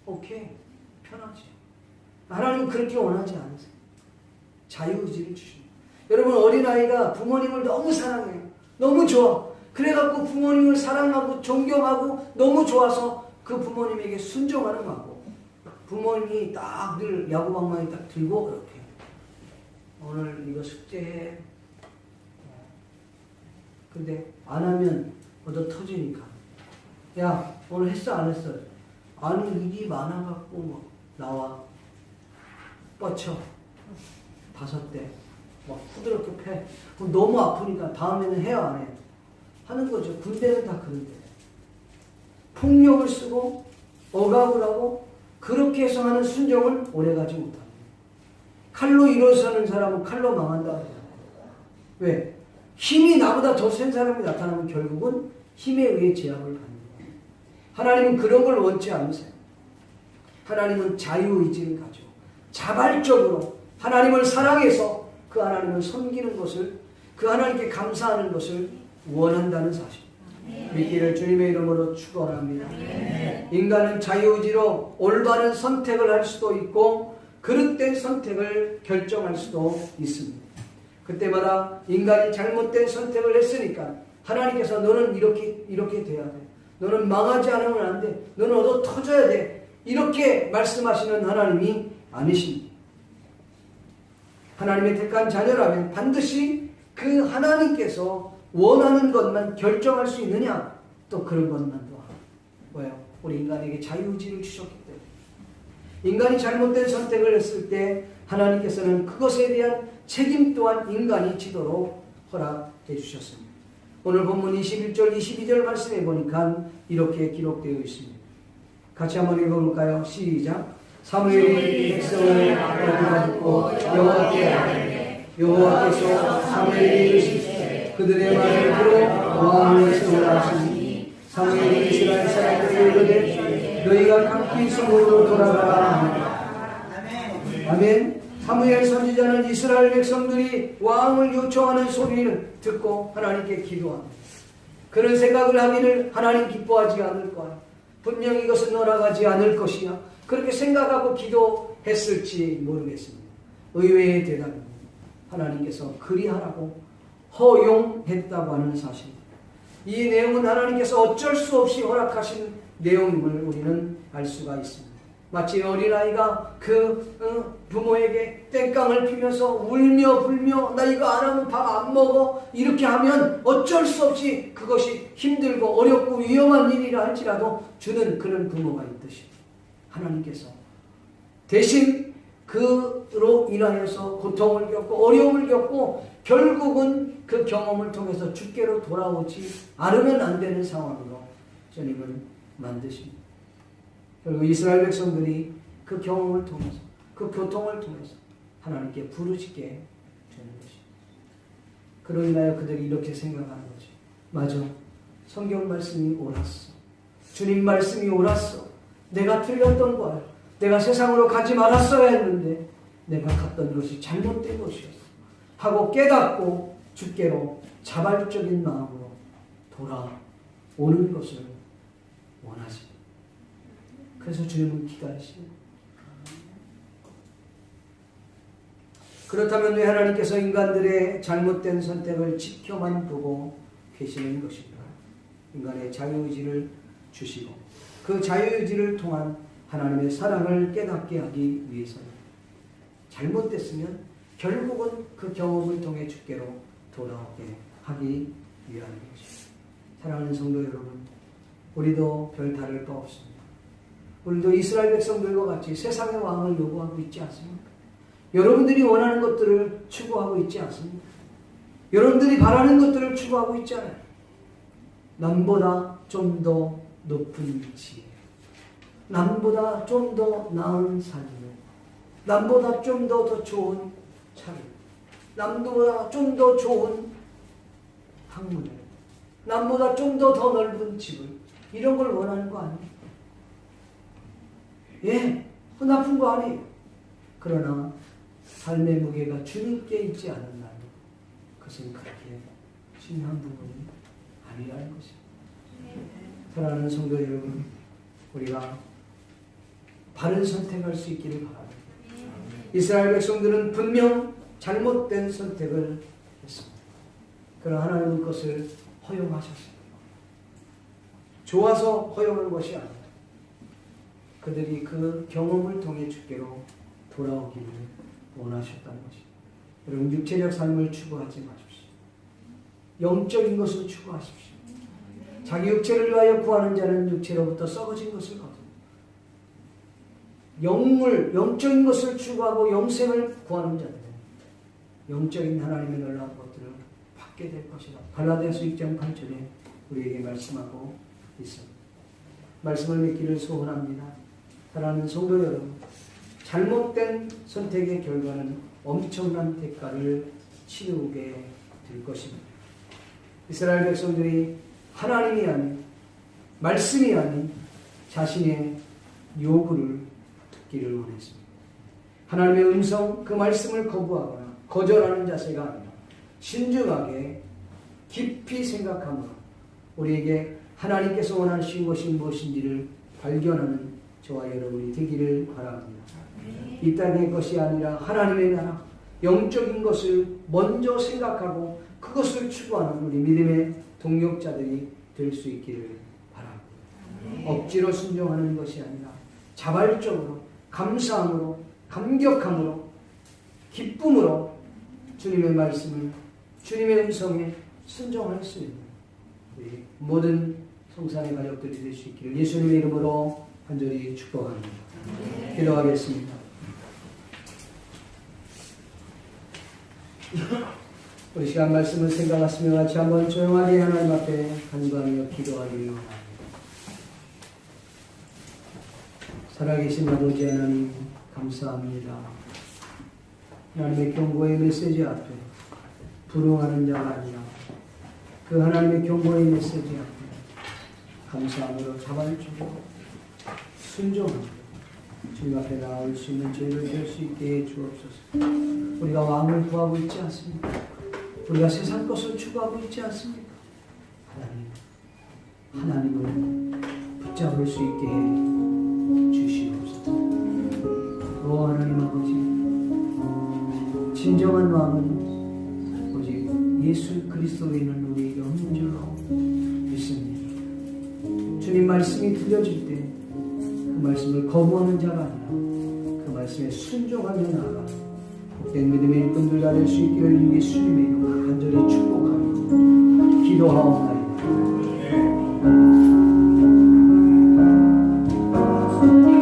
[SPEAKER 1] 오케이 편하지. 하나님은 그렇게 원하지 않으세요. 자유의지를 주십니다. 여러분 어린아이가 부모님을 너무 사랑해요. 너무 좋아. 그래갖고 부모님을 사랑하고 존경하고 너무 좋아서 그 부모님에게 순종하는 거고 부모님이 딱 늘 야구방망이 딱 들고 이렇게 오늘 이거 숙제해. 근데 안 하면 얻어 터지니까 야 오늘 했어 안 했어? 아니 일이 많아갖고 뭐 나와 뻗쳐 5대 막 후드럽게 패. 그럼 너무 아프니까 다음에는 해요 안 해요? 하는 거죠. 군대는 다 그런데 폭력을 쓰고 억압을 하고 그렇게 해서 하는 순종은 오래가지 못합니다. 칼로 일어서는 사람은 칼로 망한다. 왜? 힘이 나보다 더 센 사람이 나타나면 결국은 힘에 의해 제압을 받는 거예요. 하나님은 그런 걸 원치 않으세요. 하나님은 자유의지를 가지고 자발적으로 하나님을 사랑해서 그 하나님을 섬기는 것을 그 하나님께 감사하는 것을 원한다는 사실. 믿기를 주님의 이름으로 축원합니다. 인간은 자유의지로 올바른 선택을 할 수도 있고 그릇된 선택을 결정할 수도 있습니다. 그때마다 인간이 잘못된 선택을 했으니까 하나님께서 너는 이렇게 돼야 돼. 너는 망하지 않으면 안 돼. 너는 얻어 터져야 돼. 이렇게 말씀하시는 하나님이 아니십니다. 하나님의 택한 자녀라면 반드시 그 하나님께서 원하는 것만 결정할 수 있느냐? 또 그런 것만도 왜요? 우리 인간에게 자유의지를 주셨기 때문에. 인간이 잘못된 선택을 했을 때 하나님께서는 그것에 대한 책임 또한 인간이 지도록 허락해 주셨습니다. 오늘 본문 21절 22절 말씀해 보니까 이렇게 기록되어 있습니다. 같이 한번 읽어볼까요? 시작. 사무엘이 백성을 가지고 여호와께 아뢰되 여호와께서 사무엘이 이르시되 그들의 말을 들어 왕을 세우라 하시니 사무엘이 이스라엘 사람들을 이르되 너희가 각기 성으로 돌아가라 하니라. 아멘. 사무엘 선지자는 이스라엘 백성들이 왕을 요청하는 소리를 듣고 하나님께 기도합니다. 그런 생각을 하기를 하나님 기뻐하지 않을 거야. 분명히 이것은 너나가지 않을 것이야. 그렇게 생각하고 기도했을지 모르겠습니다. 의외의 대답입니다. 하나님께서 그리하라고 허용했다고 하는 사실. 이 내용은 하나님께서 어쩔 수 없이 허락하신 내용임을 우리는 알 수가 있습니다. 마치 어린아이가 그 부모에게 땡깡을 피면서 울며 불며 나 이거 안 하면 밥 안 먹어 이렇게 하면 어쩔 수 없이 그것이 힘들고 어렵고 위험한 일이라 할지라도 주는 그런 부모가 있듯이 하나님께서 대신 그로 인하여서 고통을 겪고 어려움을 겪고 결국은 그 경험을 통해서 주께로 돌아오지 않으면 안 되는 상황으로 주님을 만드십니다. 결국 이스라엘 백성들이 그 경험을 통해서 그 고통을 통해서 하나님께 부르짖게 되는 것입니다. 그로 인하여 그들이 이렇게 생각하는 거죠. 맞아. 성경 말씀이 옳았어. 주님 말씀이 옳았어. 내가 틀렸던 거야. 내가 세상으로 가지 말았어야 했는데 내가 갔던 것이 잘못된 것이었어. 하고 깨닫고 주께로 자발적인 마음으로 돌아오는 것을 원하십니다. 그래서 주님은 기다리십니다. 그렇다면 왜 하나님께서 인간들의 잘못된 선택을 지켜만 보고 계시는 것인가? 인간의 자유의지를 주시고 그 자유의지를 통한 하나님의 사랑을 깨닫게 하기 위해서는 잘못됐으면 결국은 그 경험을 통해 주께로 돌아오게 하기 위한 것입니다. 사랑하는 성도 여러분, 우리도 별 다를 바 없습니다. 우리도 이스라엘 백성들과 같이 세상의 왕을 요구하고 있지 않습니까? 여러분들이 원하는 것들을 추구하고 있지 않습니까? 여러분들이 바라는 것들을 추구하고 있잖아요. 남보다 좀 더 높은 위치에, 남보다 좀 더 나은 삶을, 남보다 좀 더 좋은 차를, 남보다 좀 더 좋은 학문을, 남보다 좀 더 넓은 집을, 이런 걸 원하는 거 아니에요? 예, 나쁜 거 아니에요. 그러나 삶의 무게가 주님께 있지 않은 날, 그것은 그렇게 중요한 부분이 아니라는 것입니다. 사랑하는 성도 여러분, 우리가 바른 선택할 수 있기를 바랍니다. 이스라엘 백성들은 분명 잘못된 선택을 했습니다. 그러나 하나님은 그것을 허용하셨습니다. 좋아서 허용한 것이 아닙니다. 그들이 그 경험을 통해 주께로 돌아오기를 원하셨다는 것입니다. 여러분, 육체적 삶을 추구하지 마십시오. 영적인 것을 추구하십시오. 자기 육체를 위하여 구하는 자는 육체로부터 썩어진 것을 거둡니다. 영적인 것을 추구하고 영생을 구하는 자들은 영적인 하나님의 놀라운 것들을 받게 될 것이다. 갈라디아서 6장 8절에 우리에게 말씀하고 있습니다. 말씀을 믿기를 소원합니다. 사랑하는 성도 여러분, 잘못된 선택의 결과는 엄청난 대가를 치르게 될 것입니다. 이스라엘 백성들이 하나님이 아닌, 말씀이 아닌 자신의 요구를 듣기를 원했습니다. 하나님의 음성, 그 말씀을 거부하거나 거절하는 자세가 아니라 신중하게 깊이 생각함으로 우리에게 하나님께서 원하시는 것이 무엇인지를 발견하는 저와 여러분이 되기를 바랍니다. 이 땅의 것이 아니라 하나님의 나라, 영적인 것을 먼저 생각하고 그것을 추구하는 우리 믿음의 동역자들이 될 수 있기를 바랍니다. 억지로 순종하는 것이 아니라 자발적으로, 감사함으로, 감격함으로, 기쁨으로 주님의 말씀을, 주님의 음성에 순종할 수 있는 우리 모든 성산의 가족들이 될 수 있기를 예수님의 이름으로 간절히 축복합니다. 기도하겠습니다. 우리 시간 말씀을 생각하시며 같이 한번 조용하게 하나님 앞에 간구하며 기도하기를 원합니다. 살아계신 아버지 하나님 감사합니다. 하나님의 경고의 메시지 앞에 불응하는 자가 아니라 그 하나님의 경고의 메시지 앞에 감사함으로 자발적으로 순종하며 주님 앞에 나올 수 있는 죄를 될 수 있게 해 주옵소서. 우리가 왕을 구하고 있지 않습니까? 우리가 세상 것을 추구하고 있지 않습니까? 하나님을 붙잡을 수 있게 해 주시옵소서. 오 하나님 아버지, 진정한 왕은 오직 예수 그리스도에 있는 우리에게 없는 줄로 믿습니다. 주님 말씀이 들려질 때 그 말씀을 거부하는 자가 아니라 그 말씀에 순종하며 나아가 복된 믿음의 일꾼들 다 될 수 있기를 예수님의 이름으로 간절히 축복하며 기도하옵나이다.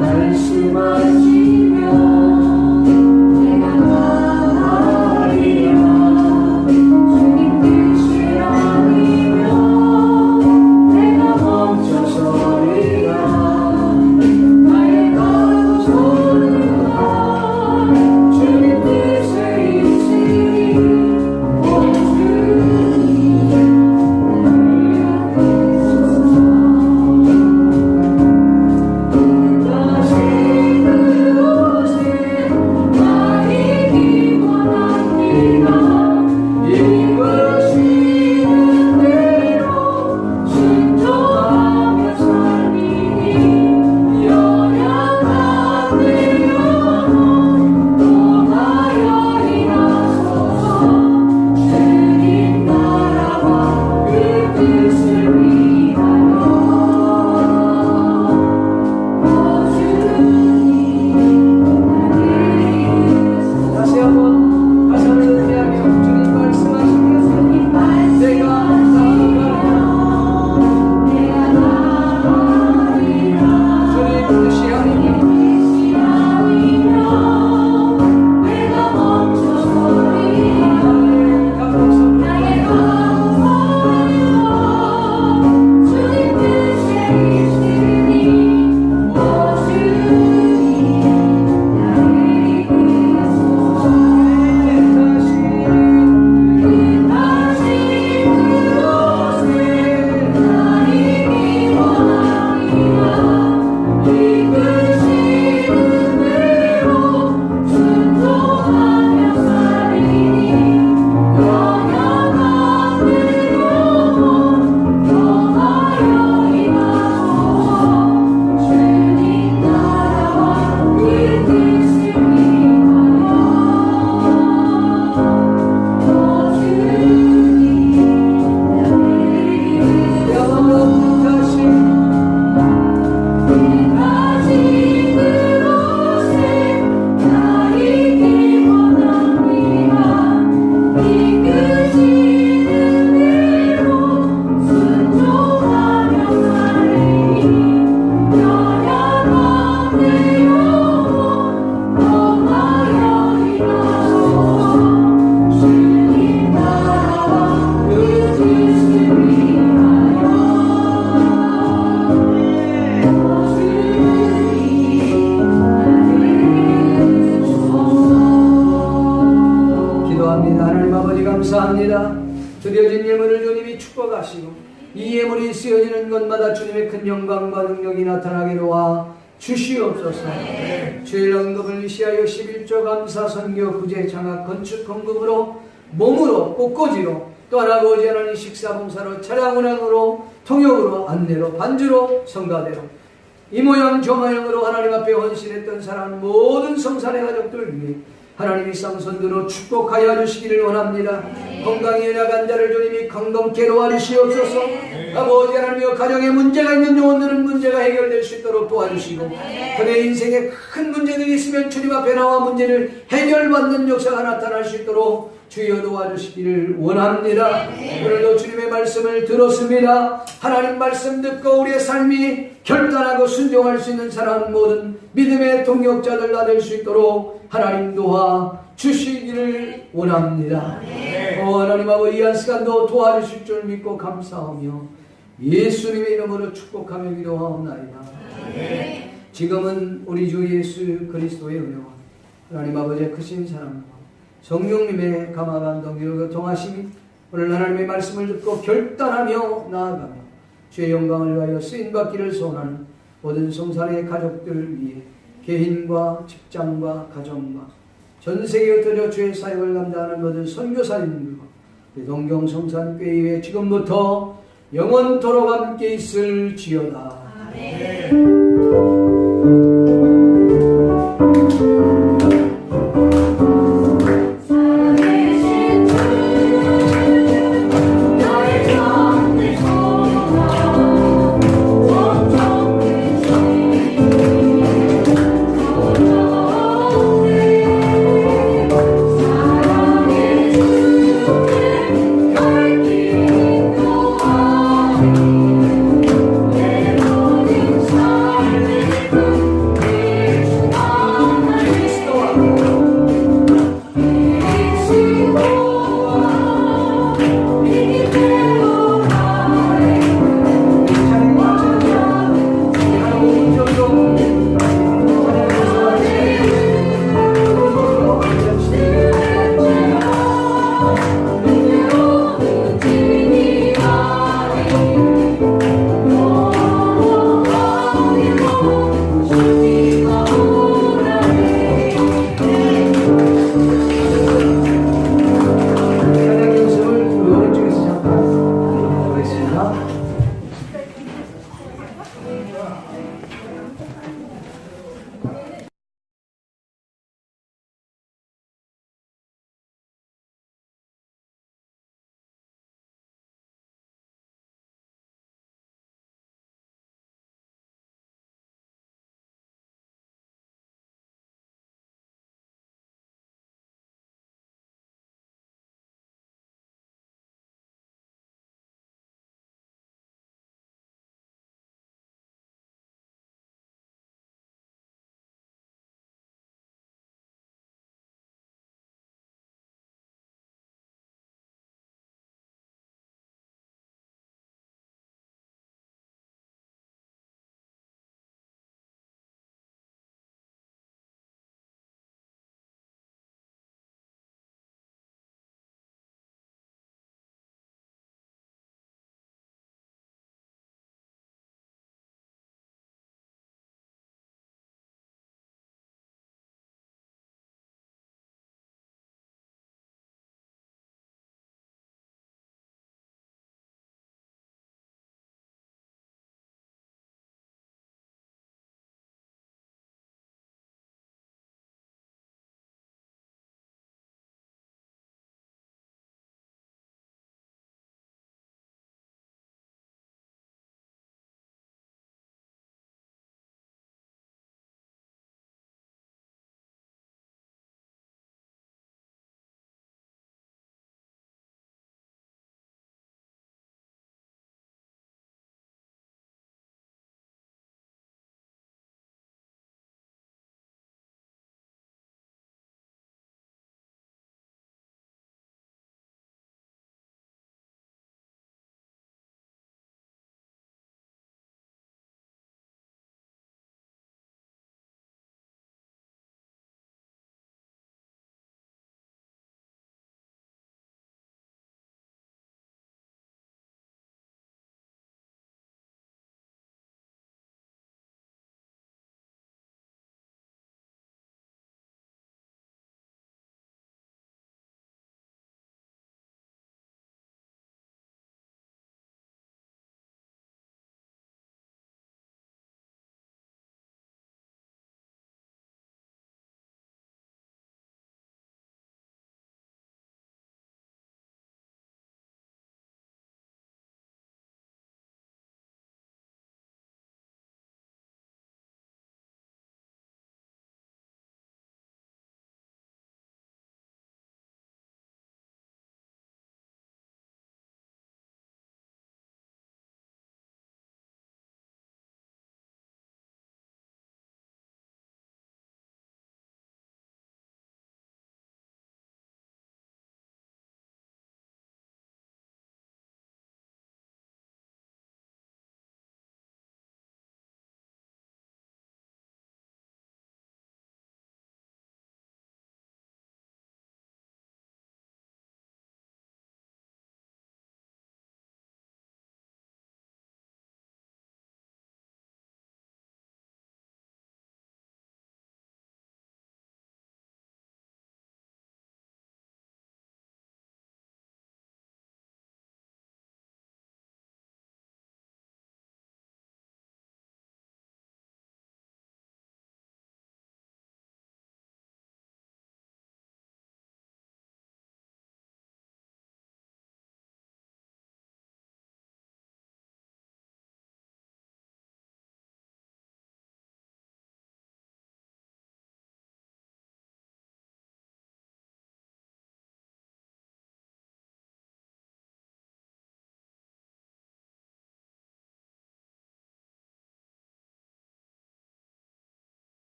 [SPEAKER 1] 말씀하시며 감사합니다. 드려진 예물을 주님이 축복하시고 이 예물이 쓰여지는 곳마다 주님의 큰 영광과 능력이 나타나게 도와 주시옵소서. 주일 언급을 위시하여 11조 감사 선교 구제 장학 건축 헌금으로 몸으로 꽃꽂이로 또한 아버지 하나님 식사봉사로 차량 운항으로 통역으로 안내로 반주로 성가대로 이 모양 저 모양으로 하나님 앞에 헌신했던 사람 모든 성산의 가족들 위해 하나님이 쌍손으로 축복하여 주시기를 원합니다. 건강히 연약한 자를 주님이 건강케 도와주시옵소서. 아버지 하나님이여 가정에 문제가 있는 영혼들은 문제가 해결될 수 있도록 도와주시고 그의 인생에 큰 문제들이 있으면 주님 앞에 나와 문제를 해결받는 역사가 나타날 수 있도록 주여 도와주시기를 원합니다. 오늘도 주님의 말씀을 들었습니다. 하나님 말씀 듣고 우리의 삶이 결단하고 순종할 수 있는 사람 모든 믿음의 동역자들 다 될 수 있도록 하나님 도와 주시기를 원합니다. 하나님 아버지 이 한 시간도 도와주실 줄 믿고 감사하며 예수님의 이름으로 축복하며 기도하옵나이다. 지금은 우리 주 예수 그리스도의 은혜와 하나님 아버지의 크신 사랑과 성령님의 감화한 동기로 통하심이 오늘 하나님의 말씀을 듣고 결단하며 나아가며 주의 영광을 위하여 쓰임받기를 소원하는 모든 성산의 가족들 위해 개인과 직장과 가정과 전 세계에 흩어져 주의 사역을 감당하는 모든 선교사님들과 동경 성산교회에 지금부터 영원토록 함께 있을지어다. 아멘.